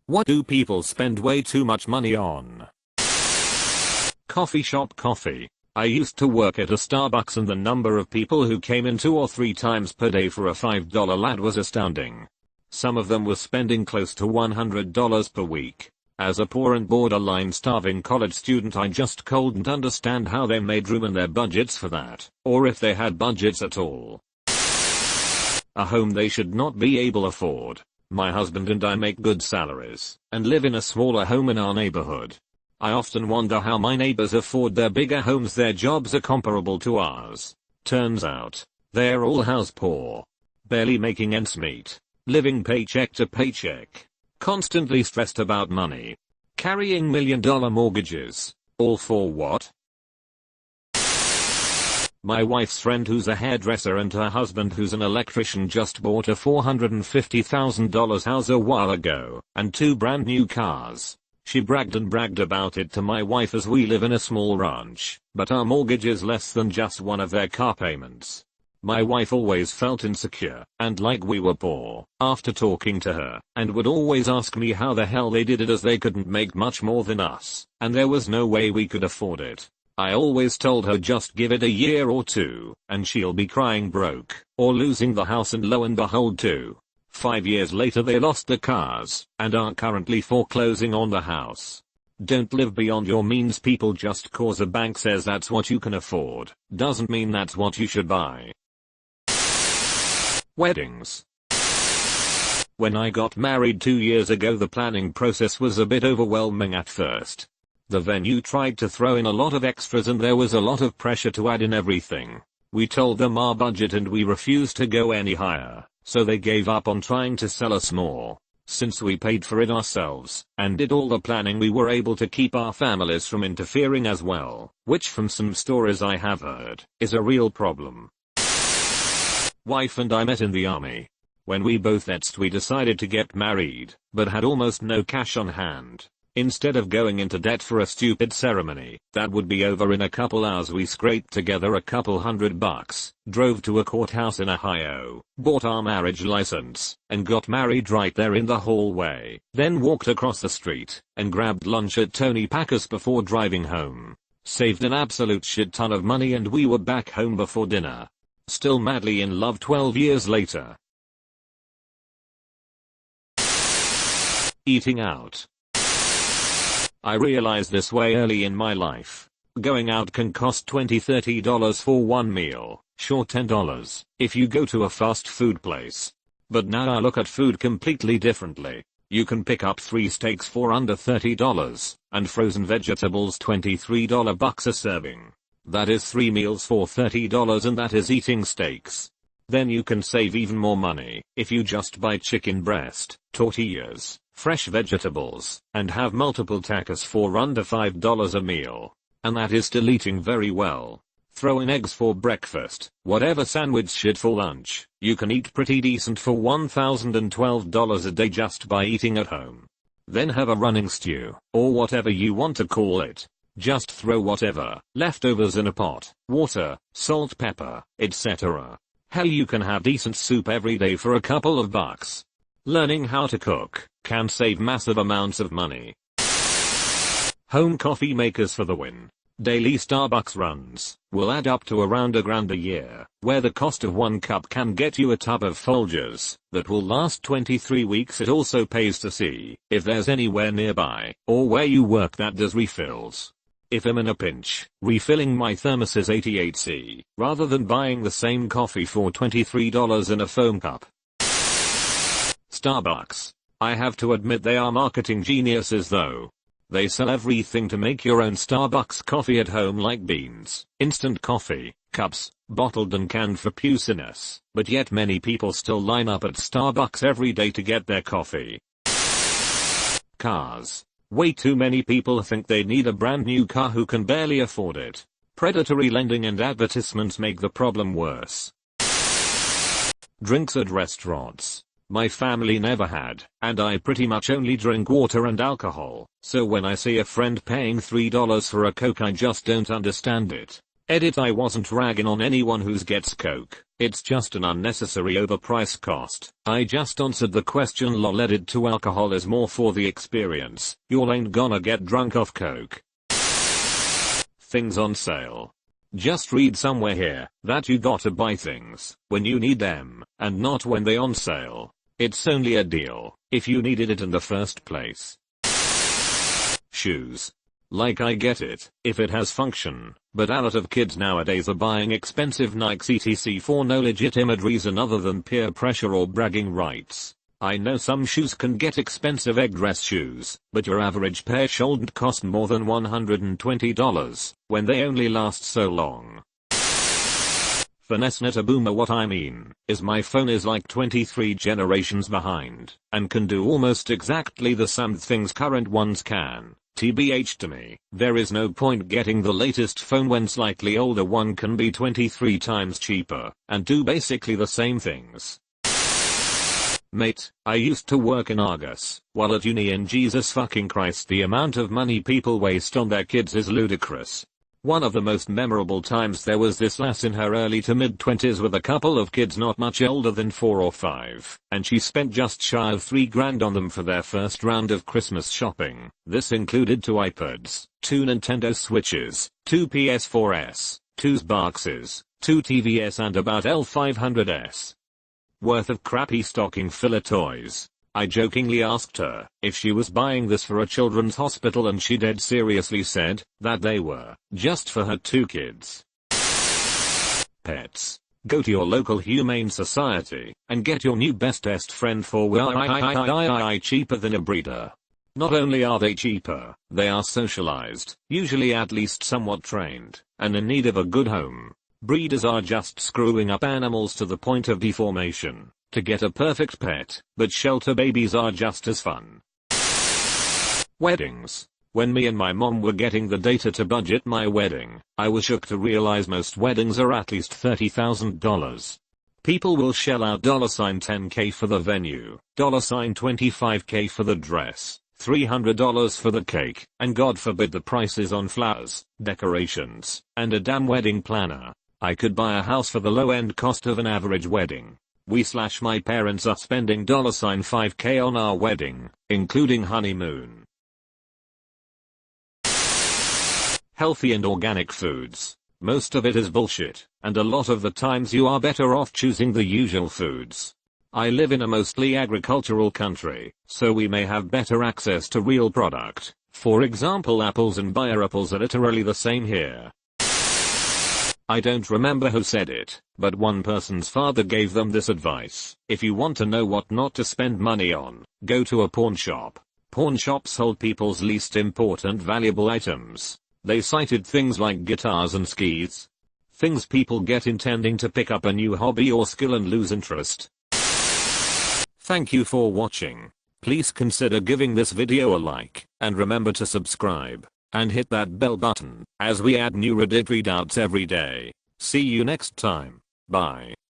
What do people spend way too much money on? Coffee shop coffee. I used to work at a Starbucks and the number of people who came in 2 or 3 times per day for a $5 lat was astounding. Some of them were spending close to $100 per week. As a poor and borderline starving college student, I just couldn't understand how they made room in their budgets for that, or if they had budgets at all. A home they should not be able to afford. My husband and I make good salaries and live in a smaller home in our neighborhood. I often wonder how my neighbors afford their bigger homes. Their jobs are comparable to ours. Turns out, they're all house poor. Barely making ends meet. Living paycheck to paycheck. Constantly stressed about money. Carrying $1 million mortgages. All for what? My wife's friend who's a hairdresser and her husband who's an electrician just bought a $450,000 house a while ago, and 2 brand new cars. She bragged about it to my wife as we live in a small ranch, but our mortgage is less than just one of their car payments. My wife always felt insecure, and like we were poor, after talking to her, and would always ask me how the hell they did it as they couldn't make much more than us, and there was no way we could afford it. I always told her just give it a year or 2, and she'll be crying broke, or losing the house, and lo and behold 5 years later they lost the cars, and are currently foreclosing on the house. Don't live beyond your means, people. Just cause a bank says that's what you can afford, doesn't mean that's what you should buy. Weddings. When I got married 2 years ago, the planning process was a bit overwhelming at first. The venue tried to throw in a lot of extras and there was a lot of pressure to add in everything. We told them our budget and we refused to go any higher, so they gave up on trying to sell us more. Since we paid for it ourselves and did all the planning, we were able to keep our families from interfering as well, which from some stories I have heard, is a real problem. Wife and I met in the army. When we both etzed, we decided to get married, but had almost no cash on hand. Instead of going into debt for a stupid ceremony that would be over in a couple hours, we scraped together a couple $100, drove to a courthouse in Ohio, bought our marriage license, and got married right there in the hallway. Then walked across the street and grabbed lunch at Tony Packer's before driving home. Saved an absolute shit ton of money and we were back home before dinner. Still madly in love 12 years later. Eating out. I realized this way early in my life. Going out can cost $20-30 for one meal, sure $10 if you go to a fast food place. But now I look at food completely differently. You can pick up 3 steaks for under $30, and frozen vegetables $23 a serving. That is 3 meals for $30, and that is eating steaks. Then you can save even more money if you just buy chicken breast, tortillas, fresh vegetables, and have multiple tacos for under $5 a meal. And that is still eating very well. Throw in eggs for breakfast, whatever sandwich shit for lunch. You can eat pretty decent for $1,012 a day just by eating at home. Then have a running stew, or whatever you want to call it. Just throw whatever leftovers in a pot, water, salt, pepper, etc. Hell, you can have decent soup every day for a couple of bucks. Learning how to cook can save massive amounts of money. Home coffee makers for the win. Daily Starbucks runs will add up to around $1,000 a year, where the cost of 1 cup can get you a tub of Folgers that will last 23 weeks. It also pays to see if there's anywhere nearby or where you work that does refills. If I'm in a pinch, refilling my thermos is 88C, rather than buying the same coffee for $23 in a foam cup. Starbucks. I have to admit they are marketing geniuses though. They sell everything to make your own Starbucks coffee at home, like beans, instant coffee, cups, bottled and canned for puciness, but yet many people still line up at Starbucks every day to get their coffee. Cars. Way too many people think they need a brand new car who can barely afford it. Predatory lending and advertisements make the problem worse. Drinks at restaurants. My family never had, and I pretty much only drink water and alcohol, so when I see a friend paying $3 for a Coke, I just don't understand it. Edit: I wasn't ragging on anyone who gets Coke. It's just an unnecessary overpriced cost. I just answered the question lol. Added to alcohol is more for the experience. Y'all ain't gonna get drunk off coke. Things on sale. Just read somewhere here that you gotta buy things when you need them and not when they on sale. It's only a deal if you needed it in the first place. Shoes. Like I get it if it has function, but a lot of kids nowadays are buying expensive Nikes etc for no legitimate reason other than peer pressure or bragging rights. I know some shoes can get expensive egg dress shoes, but your average pair shouldn't cost more than $120 when they only last so long. Finesse net a boomer. What I mean is my phone is like 23 generations behind and can do almost exactly the same things current ones can. TBH to me, there is no point getting the latest phone when slightly older one can be 23 times cheaper and do basically the same things. Mate, I used to work in Argus while at uni and Jesus fucking Christ the amount of money people waste on their kids is ludicrous. One of the most memorable times there was this lass in her early to mid 20s with a couple of kids not much older than 4 or 5, and she spent just shy of $3,000 on them for their first round of Christmas shopping. This included 2 iPads, 2 Nintendo Switches, 2 PS4s, 2 Xboxes, 2 TVs and about L500s worth of crappy stocking filler toys. I jokingly asked her if she was buying this for a children's hospital and she dead seriously said that they were just for her 2 kids. Pets. Go to your local humane society and get your new bestest friend for cheaper than a breeder. Not only are they cheaper, they are socialized, usually at least somewhat trained, and in need of a good home. Breeders are just screwing up animals to the point of deformation to get a perfect pet, but shelter babies are just as fun. Weddings. When me and my mom were getting the data to budget my wedding, I was shocked to realize most weddings are at least $30,000. People will shell out $10K for the venue, $25K for the dress, $300 for the cake, and God forbid the prices on flowers, decorations, and a damn wedding planner. I could buy a house for the low-end cost of an average wedding. My parents are spending $5K on our wedding, including honeymoon. Healthy and organic foods. Most of it is bullshit, and a lot of the times you are better off choosing the usual foods. I live in a mostly agricultural country, so we may have better access to real product. For example, apples and Bayer apples are literally the same here. I don't remember who said it, but one person's father gave them this advice: if you want to know what not to spend money on, go to a pawn shop. Pawn shops hold people's least important valuable items. They cited things like guitars and skis. Things people get intending to pick up a new hobby or skill and lose interest. Thank you for watching. Please consider giving this video a like, and remember to subscribe and hit that bell button, as we add new Reddit readouts every day. See you next time. Bye.